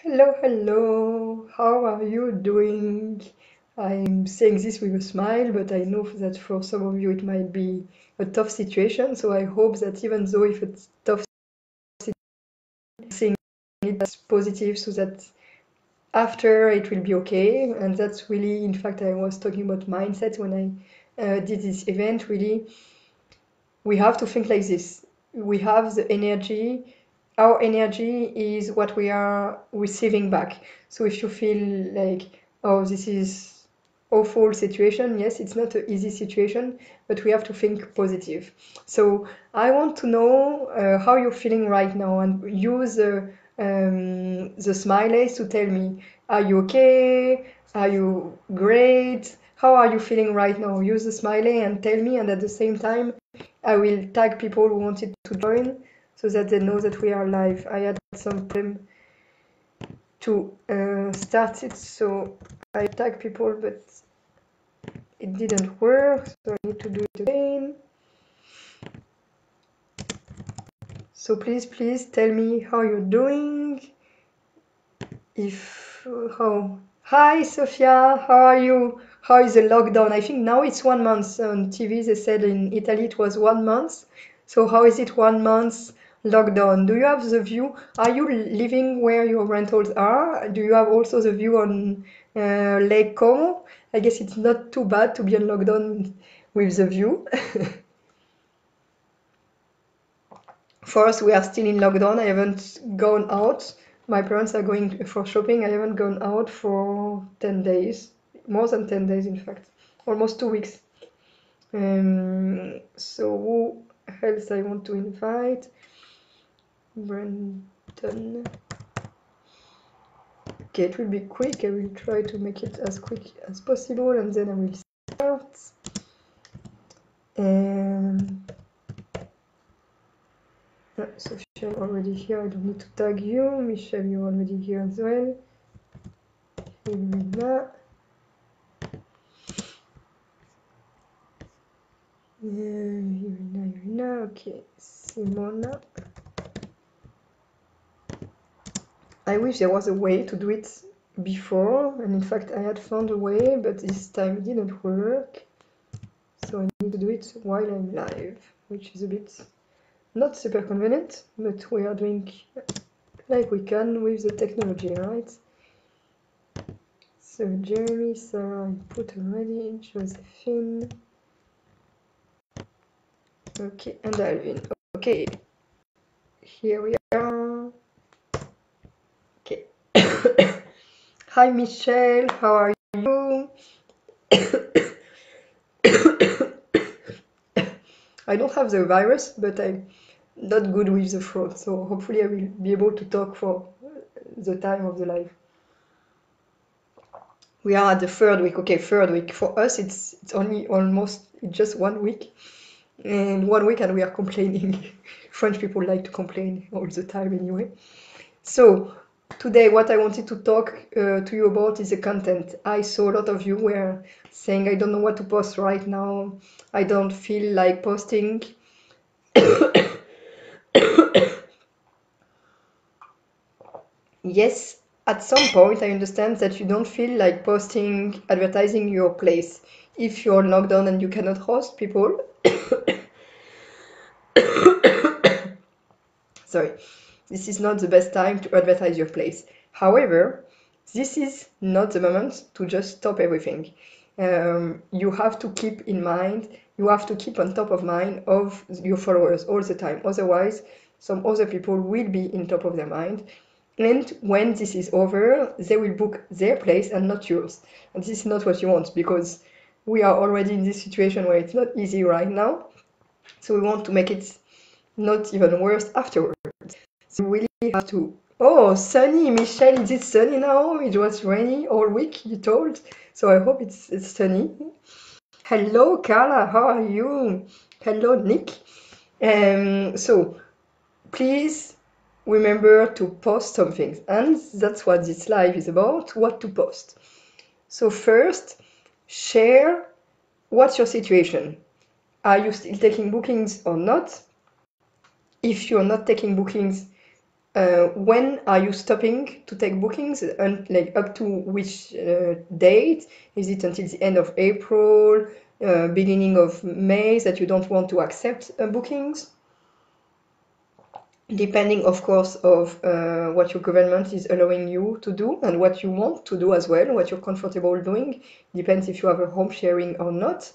Hello, hello. How are you doing? I'm saying this with a smile, but I know that for some of you it might be a tough situation. So I hope that even though if it's tough, seeing it as positive so that after it will be okay. And that's really, in fact, I was talking about mindset when I did this event. Really, we have to think like this. We have the energy. Our energy is what we are receiving back. So if you feel like, oh, this is awful situation, yes, it's not an easy situation, but we have to think positive. So I want to know how you're feeling right now and use the smileys to tell me, are you okay? Are you great? How are you feeling right now? Use the smiley and tell me, and at the same time, I will tag people who wanted to join so that they know that we are live. I had some problem to start it, so I tag people, but it didn't work, so I need to do it again. So please tell me how you're doing. Hi Sofia, how are you? How is the lockdown? I think now it's 1 month on TV. They said in Italy it was 1 month. So how is it 1 month lockdown? Do you have the view? Are you living where your rentals are? Do you have also the view on Lake Como? I guess it's not too bad to be on lockdown with the view. For us, we are still in lockdown. I haven't gone out. My parents are going for shopping. I haven't gone out for 10 days. More than 10 days, in fact. Almost 2 weeks. So who else I want to invite? Brendan. Okay, it will be quick. I will try to make it as quick as possible, and then I will start. Sophia already here. I don't need to tag you. Michelle, you're already here as well. Irina. Irina, okay. Simona. I wish there was a way to do it before, and in fact I had found a way, but this time it didn't work. So I need to do it while I'm live, which is a bit not super convenient, but we are doing like we can with the technology, right? So Jeremy, Sarah, I put already, Josephine. Okay, and Alvin. Okay, here we are. Okay. Hi Michelle, how are you? I don't have the virus, but I'm not good with the throat, so hopefully I will be able to talk for the time of the live. We are at the third week. Okay, third week. For us, it's only almost just 1 week. And 1 week and we are complaining. French people like to complain all the time anyway. So today what I wanted to talk to you about is the content. I saw a lot of you were saying, I don't know what to post right now. I don't feel like posting. Yes, at some point I understand that you don't feel like posting, advertising your place. If you're locked down and you cannot host people, sorry, this is not the best time to advertise your place. However, this is not the moment to just stop everything. You have to keep in mind, you have to keep on top of mind of your followers all the time. Otherwise, some other people will be in top of their mind. And when this is over, they will book their place and not yours. And this is not what you want because we are already in this situation where it's not easy right now. So we want to make it not even worse afterwards. So we really have to. Oh, sunny, Michelle, is it sunny now? It was rainy all week, you told. So I hope it's sunny. Hello, Carla, how are you? Hello, Nick. So please remember to post something, and that's what this live is about, what to post. So first, share what's your situation. Are you still taking bookings or not? If you're not taking bookings, when are you stopping to take bookings, and like up to which date? Is it until the end of April, beginning of May that you don't want to accept bookings? Depending, of course, of what your government is allowing you to do and what you want to do as well, what you're comfortable doing. Depends if you have a home sharing or not.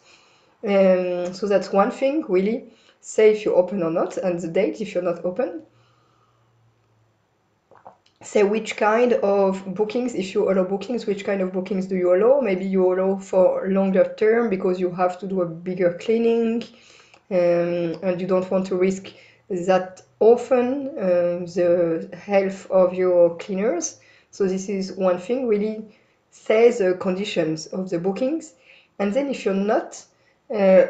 So that's one thing, really. Say if you're open or not, and the date if you're not open. Say which kind of bookings, if you allow bookings, which kind of bookings do you allow? Maybe you allow for longer term because you have to do a bigger cleaning, and you don't want to risk that often the health of your cleaners. So this is one thing, really say the conditions of the bookings. And then if you're not uh,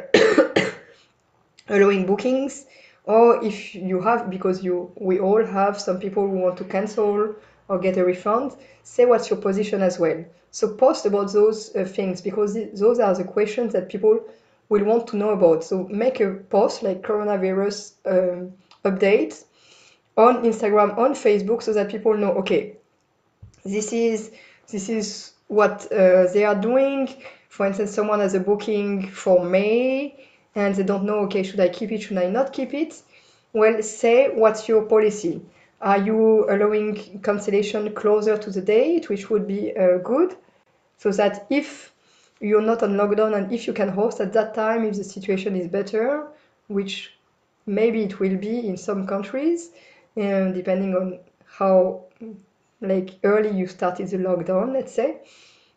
allowing bookings, or if you have, because we all have some people who want to cancel or get a refund, say what's your position as well. So post about those things, because those are the questions that people will want to know about. So make a post like coronavirus update on Instagram, on Facebook, so that people know, okay, this is what they are doing. For instance, someone has a booking for May and they don't know, okay, should I keep it, should I not keep it? Well, say what's your policy. Are you allowing cancellation closer to the date, which would be good, so that if you're not on lockdown and if you can host at that time, if the situation is better, which maybe it will be in some countries, depending on how like early you started the lockdown, let's say,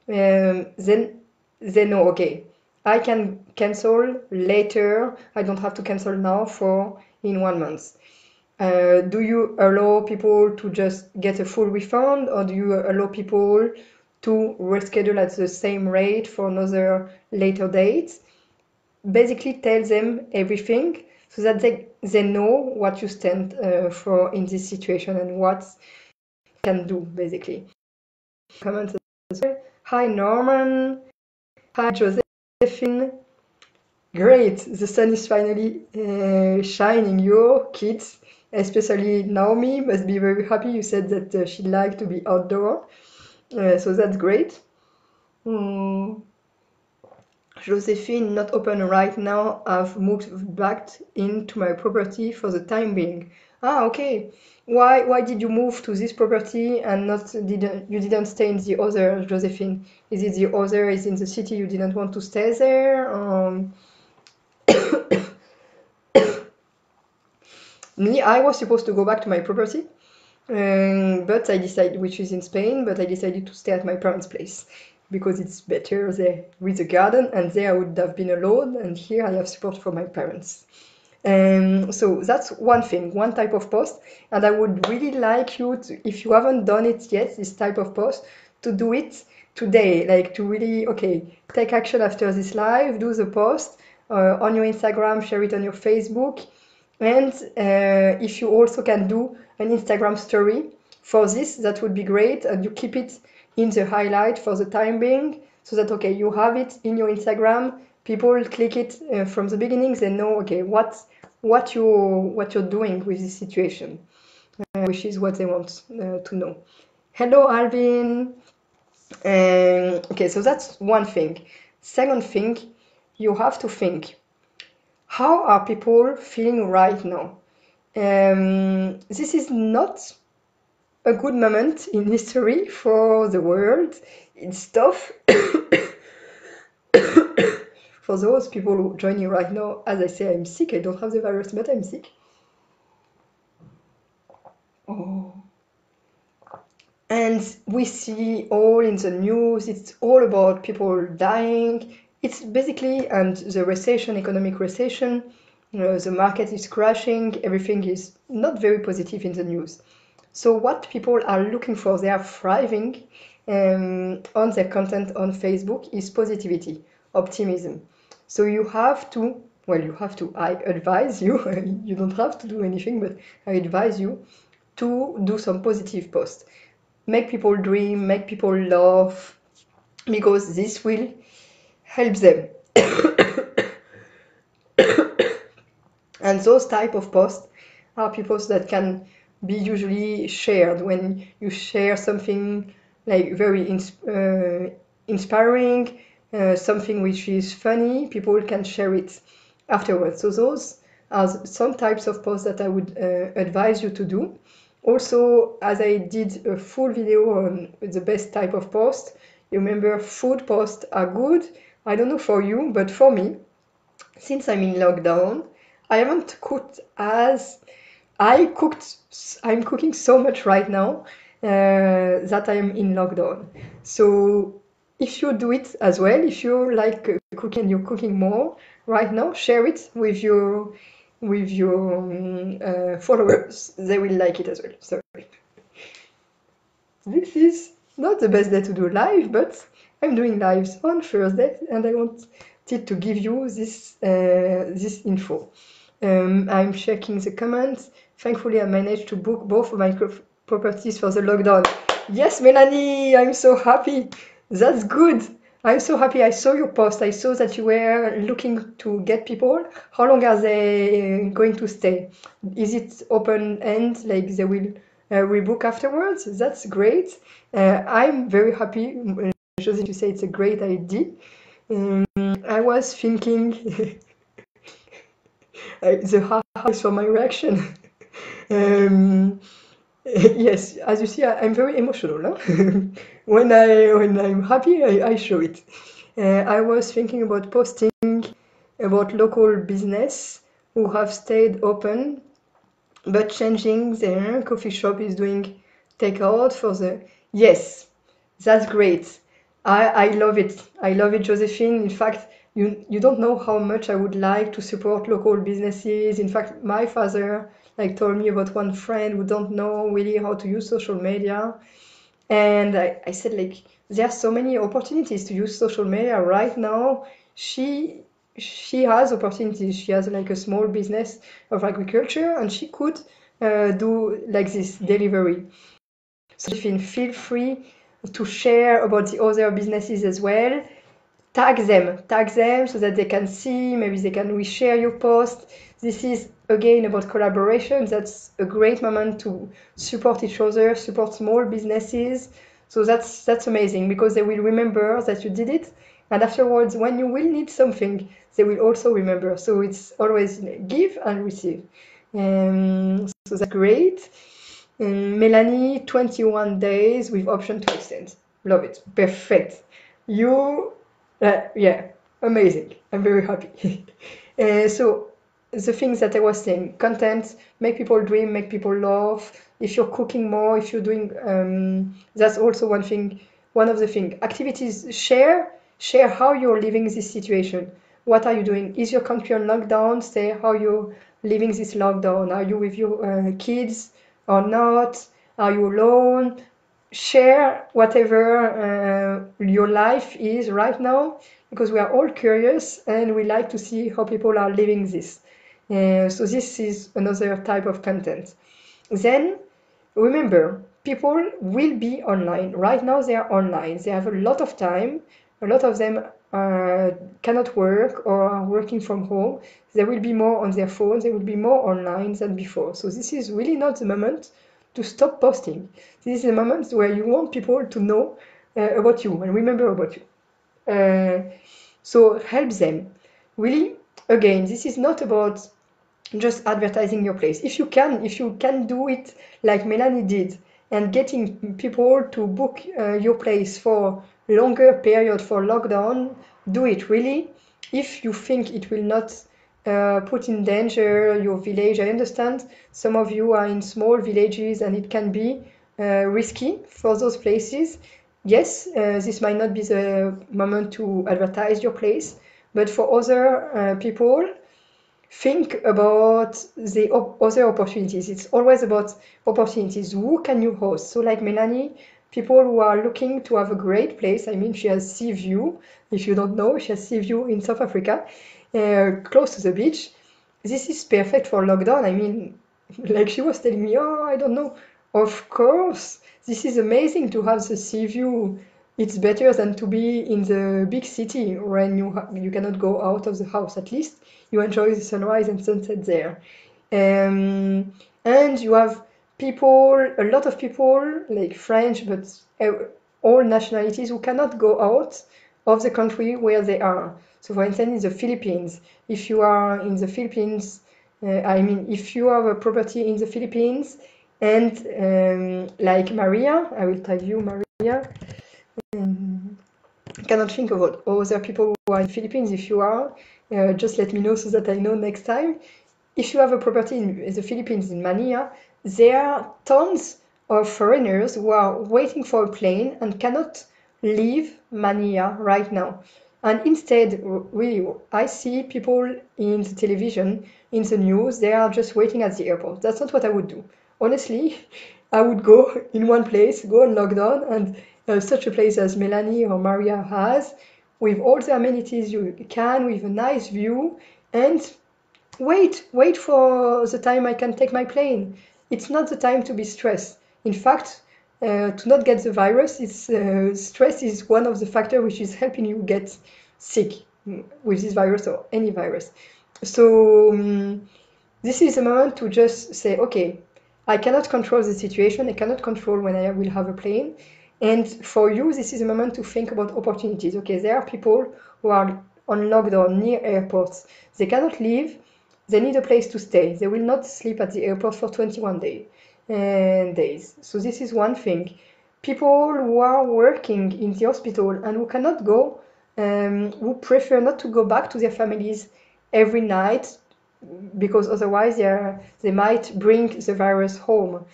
then they know, okay, I can cancel later. I don't have to cancel now for in 1 month. Do you allow people to just get a full refund, or do you allow people to reschedule at the same rate for another later date? Basically tell them everything so that they know what you stand for in this situation and what you can do, basically. Comments as well. Hi Norman. Hi Josephine. Great, the sun is finally shining. Your kids, especially Naomi, must be very happy. You said that she liked to be outdoor, so that's great. Mm. Josephine, not open right now. I've moved back into my property for the time being. Ah, okay. Why did you move to this property and you didn't stay in the other, Josephine? Is it the other is in the city, you didn't want to stay there? Me, I was supposed to go back to my property, but I decided, which is in Spain, but I decided to stay at my parents' place because it's better there with a garden, and there I would have been alone, and here I have support from my parents. So that's one thing, one type of post, and I would really like you to, if you haven't done it yet, this type of post, to do it today, like to really, okay, take action after this live, do the post on your Instagram, share it on your Facebook, and if you also can do an Instagram story for this, that would be great, and you keep it in the highlight for the time being, so that, okay, you have it in your Instagram, people click it from the beginning, they know, okay, what you're doing with this situation, which is what they want to know. Hello, Alvin. Okay, so that's one thing. Second thing, you have to think, how are people feeling right now? This is not a good moment in history for the world. It's tough. For those people who join you right now, as I say, I'm sick. I don't have the virus, but I'm sick. Oh. And we see all in the news, it's all about people dying. It's basically, and the recession, economic recession, the market is crashing, everything is not very positive in the news. So what people are looking for, they are thriving on their content on Facebook, is positivity, optimism. So you have to, I advise you, you don't have to do anything, but I advise you to do some positive posts. Make people dream, make people laugh, because this will help them. And those type of posts are people that can be usually shared. When you share something like very inspiring, something which is funny, people can share it afterwards. So those are some types of posts that I would advise you to do. Also, as I did a full video on the best type of post, you remember food posts are good. I don't know for you, but for me, since I'm in lockdown, I haven't cooked as I'm cooking so much right now that I am in lockdown. So if you do it as well, if you like cooking and you're cooking more right now, share it with your followers. They will like it as well. Sorry. This is not the best day to do live, but I'm doing lives on Thursday, and I wanted to give you this info. I'm checking the comments. Thankfully, I managed to book both of my properties for the lockdown. Yes, Melanie, I'm so happy. That's good. I'm so happy. I saw your post. I saw that you were looking to get people. How long are they going to stay? Is it open end, like they will rebook afterwards? That's great. I'm very happy, Josie, to say it's a great idea. I was thinking the house for my reaction. um, yes, as you see, I'm very emotional. Huh? when I'm happy, I show it. I was thinking about posting about local business who have stayed open but changing their coffee shop is doing takeout for the. Yes, that's great. I love it. I love it, Josephine. In fact, you don't know how much I would like to support local businesses. In fact, my father like told me about one friend who don't know really how to use social media. And I said, like, there are so many opportunities to use social media right now. She has opportunities. She has like a small business of agriculture, and she could do like this delivery. So feel free to share about the other businesses as well. Tag them so that they can see, maybe they can reshare your post. This is again about collaboration. That's a great moment to support each other, support small businesses. So that's amazing, because they will remember that you did it, and afterwards when you will need something, they will also remember. So it's always give and receive. So that's great. Melanie, 21 days with option to extend. Love it. Perfect. You yeah, amazing. I'm very happy. So the things that I was saying, content, make people dream, make people laugh. If you're cooking more, if you're doing, that's also one thing. One of the things, activities, share how you're living this situation. What are you doing? Is your country on lockdown? Say how you're living this lockdown. Are you with your kids or not? Are you alone? Share whatever your life is right now, because we are all curious and we like to see how people are living this. So this is another type of content. Then remember, people will be online. Right now they are online. They have a lot of time. A lot of them cannot work or are working from home. They will be more on their phones. They will be more online than before. So this is really not the moment to stop posting. This is the moment where you want people to know about you and remember about you. So help them. Really, again, this is not about just advertising your place. If you can do it like Melanie did, and getting people to book your place for longer period for lockdown, do it really. If you think it will not put in danger your village, I understand some of you are in small villages and it can be risky for those places. Yes, this might not be the moment to advertise your place, but for other people, think about the other opportunities. It's always about opportunities. Who can you host? So like Melanie, people who are looking to have a great place. I mean, she has sea view. If you don't know, she has sea view in South Africa, close to the beach. This is perfect for lockdown. I mean, like she was telling me, oh, I don't know. Of course, this is amazing to have the sea view. It's better than to be in the big city when you cannot go out of the house. At least you enjoy the sunrise and sunset there. And you have a lot of people, like French, but all nationalities, who cannot go out of the country where they are. So, for instance, in the Philippines, if you are in the Philippines, if you have a property in the Philippines, and like Maria, I will tell you, Maria, I cannot think of other people who are in the Philippines. If you are, just let me know so that I know next time. If you have a property in the Philippines, in Manila, there are tons of foreigners who are waiting for a plane and cannot leave Manila right now. And instead, really, I see people in the television, in the news, they are just waiting at the airport. That's not what I would do. Honestly, I would go in one place, go on lockdown, and such a place as Melanie or Maria has, with all the amenities you can, with a nice view, and wait for the time I can take my plane. It's not the time to be stressed. In fact, to not get the virus, stress is one of the factors which is helping you get sick with this virus or any virus. So this is a moment to just say, okay, I cannot control the situation. I cannot control when I will have a plane. And for you, this is a moment to think about opportunities. Okay, there are people who are on lockdown near airports. They cannot leave. They need a place to stay. They will not sleep at the airport for 21 days. So this is one thing. People who are working in the hospital and who cannot go, who prefer not to go back to their families every night because otherwise they might bring the virus home.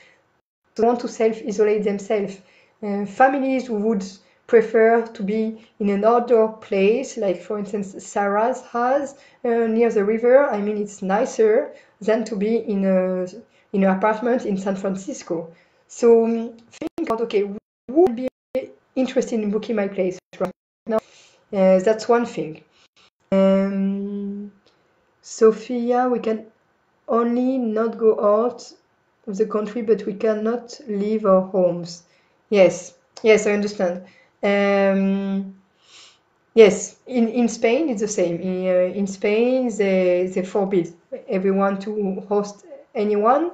They want to self-isolate themselves. Families who would prefer to be in an outdoor place, like for instance Sarah's has near the river. I mean, it's nicer than to be in an apartment in San Francisco. So think about, okay, who would be interested in booking my place right now? That's one thing. Sophia, we can only not go out of the country, but we cannot leave our homes. Yes, yes, I understand. Yes, in Spain it's the same. In Spain they forbid everyone to host anyone.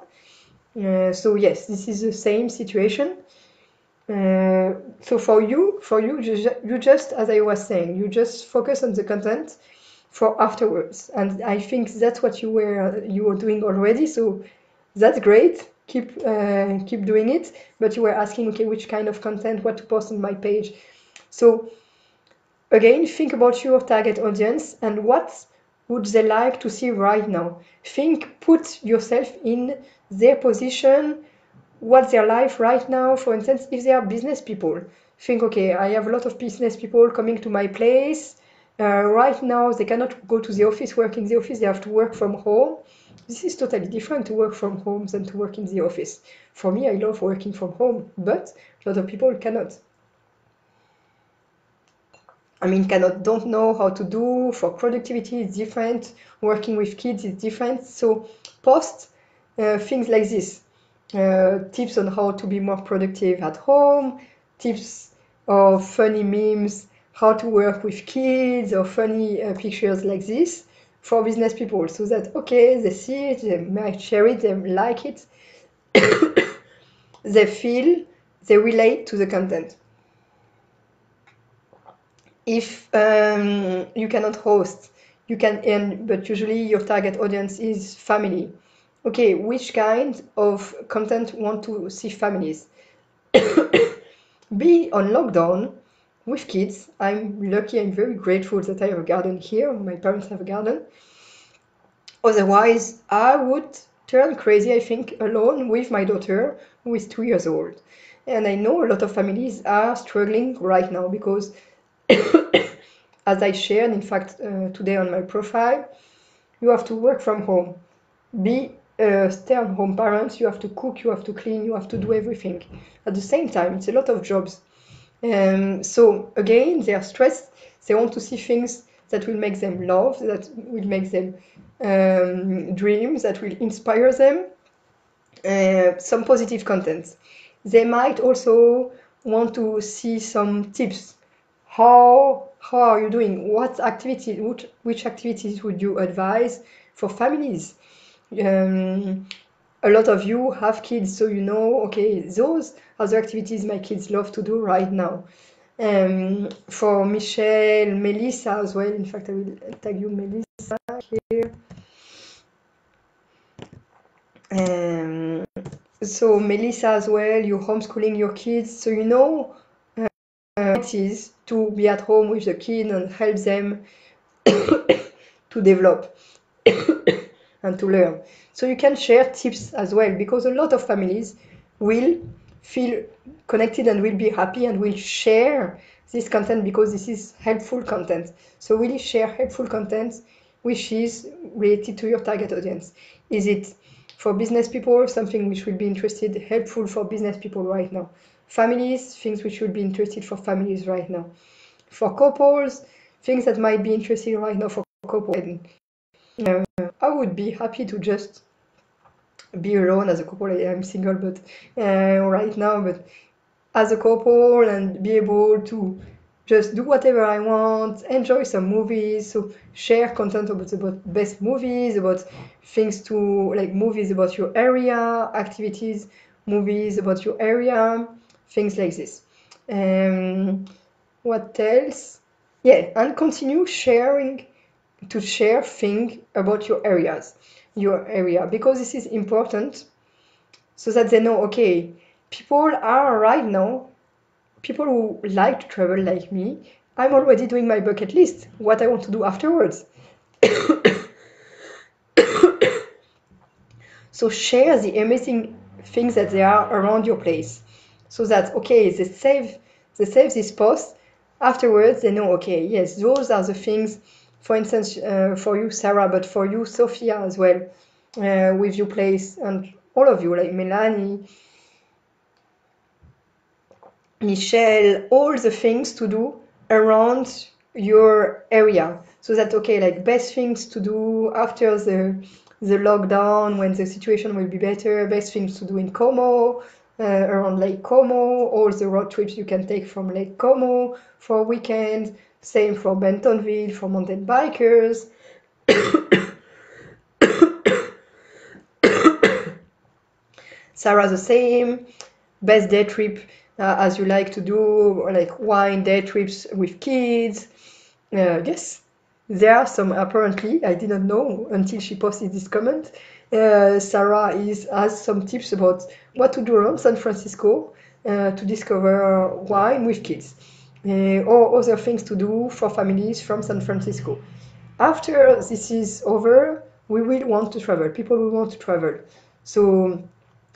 So yes, this is the same situation. So for you, you just, as I was saying, you just focus on the content for afterwards, and I think that's what you were doing already. So that's great. Keep doing it. But you were asking, okay, which kind of content, what to post on my page. So again, think about your target audience and what would they like to see right now. Put yourself in their position, what's their life right now. For instance, if they are business people, think, okay, I have a lot of business people coming to my place. Right now, they cannot go to the office, work in the office, they have to work from home. This is totally different to work from home than to work in the office. For me, I love working from home, but a lot of people cannot. I mean, don't know how to do. For productivity, it's different. Working with kids is different. So post things like this. Tips on how to be more productive at home, tips or funny memes, how to work with kids, or funny pictures like this for business people, so that, okay, they see it, they might share it, they like it, they relate to the content. If you cannot host, you can earn, but usually your target audience is family. Okay, which kind of content want to see families? Be on lockdown with kids. I'm lucky, I'm very grateful that I have a garden here. My parents have a garden. Otherwise, I would turn crazy, I think, alone with my daughter, who is 2 years old. And I know a lot of families are struggling right now because, as I shared, in fact, today on my profile, you have to work from home. Be a stay-at-home parent, you have to cook, you have to clean, you have to do everything. At the same time, it's a lot of jobs. So again, they are stressed. They want to see things that will make them laugh, that will make them dream, that will inspire them. Some positive content. They might also want to see some tips. How are you doing? Which activities would you advise for families? a lot of you have kids, so you know, okay, those are the activities my kids love to do right now. For Michelle, Melissa as well, in fact, I will tag you Melissa here. So Melissa as well, you're homeschooling your kids, so you know it is to be at home with the kid and help them to develop and to learn. So you can share tips as well, because a lot of families will feel connected and will be happy and will share this content because this is helpful content. So really share helpful content which is related to your target audience. Is it for business people, something which will be interested, helpful for business people right now? Families, things which will be interested for families right now. For couples, things that might be interesting right now for couples. I would be happy to just be alone as a couple. I'm single, but right now, but as a couple and be able to just do whatever I want, enjoy some movies, so share content about best movies, about things to like movies about your area, activities, movies about your area, things like this. What else? Yeah, and continue sharing to share things about your area, because this is important so that they know, okay, people are right now, people who like to travel like me, I'm already doing my bucket list, what I want to do afterwards. So share the amazing things that there are around your place, so that, okay, they save this post. Afterwards, they know, okay, yes, those are the things, for instance, for you, Sarah, but for you, Sophia, as well, with your place, and all of you, like Melanie, Michelle, all the things to do around your area. So that, okay, like best things to do after the lockdown, when the situation will be better, best things to do in Como, around Lake Como, all the road trips you can take from Lake Como for a weekend, same for Bentonville, for mountain bikers. Sarah, the same. Best day trip as you like to do, like wine day trips with kids. Yes, there are some, apparently, I didn't know until she posted this comment. Sarah has some tips about what to do around San Francisco to discover wine with kids, or other things to do for families from San Francisco. After this is over, we will want to travel. People will want to travel. So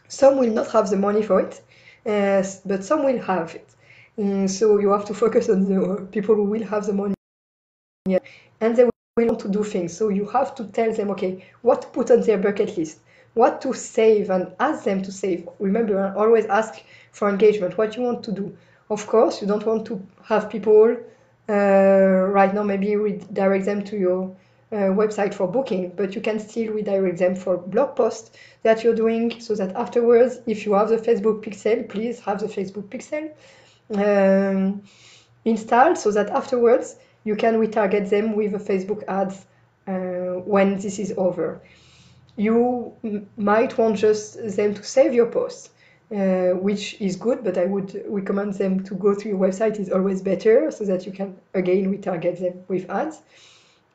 some will not have the money for it, but some will have it. So you have to focus on the people who will have the money, and they will want to do things. So you have to tell them, okay, what to put on their bucket list, what to save, and ask them to save. Remember, always ask for engagement, what you want to do. Of course, you don't want to have people right now maybe redirect them to your website for booking, but you can still redirect them for blog posts that you're doing, so that afterwards, if you have the Facebook pixel, please have the Facebook pixel installed, so that afterwards you can retarget them with a Facebook ads when this is over. You might want just them to save your posts, which is good, but I would recommend them to go to your website, is always better, so that you can again retarget them with ads.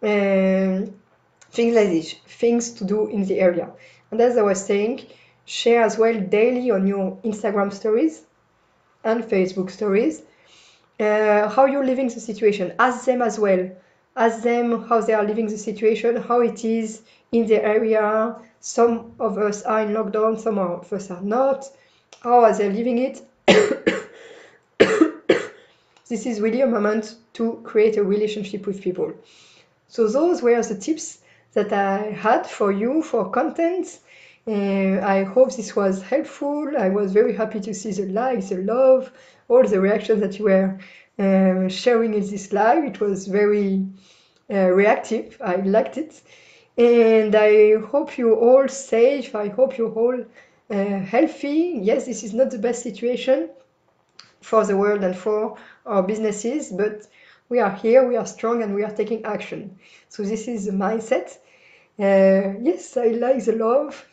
Things like this, things to do in the area. And as I was saying, share as well daily on your Instagram stories and Facebook stories how you're living the situation. Ask them as well. Ask them how they are living the situation, how it is in the area. Some of us are in lockdown, some of us are not. How are they living it? This is really a moment to create a relationship with people. So those were the tips that I had for you for content. I hope this was helpful. I was very happy to see the likes, the love, all the reactions that you were sharing in this live. It was very reactive. I liked it. And I hope you're all safe. I hope you're all healthy. Yes, this is not the best situation for the world and for our businesses, but we are here, we are strong, and we are taking action. So this is the mindset. Yes, I like the love.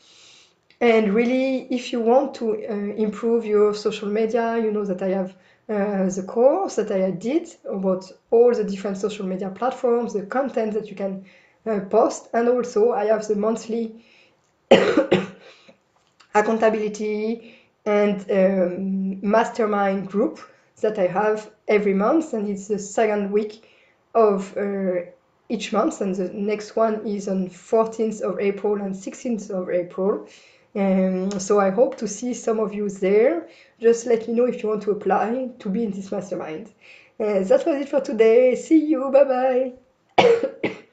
And really, if you want to improve your social media, you know that I have the course that I did about all the different social media platforms, the content that you can post, and also I have the monthly accountability and mastermind group that I have every month, and it's the second week of each month, and the next one is on 14th of April and 16th of April. So I hope to see some of you there. Just let me know if you want to apply to be in this mastermind. That was it for today. See you. Bye bye.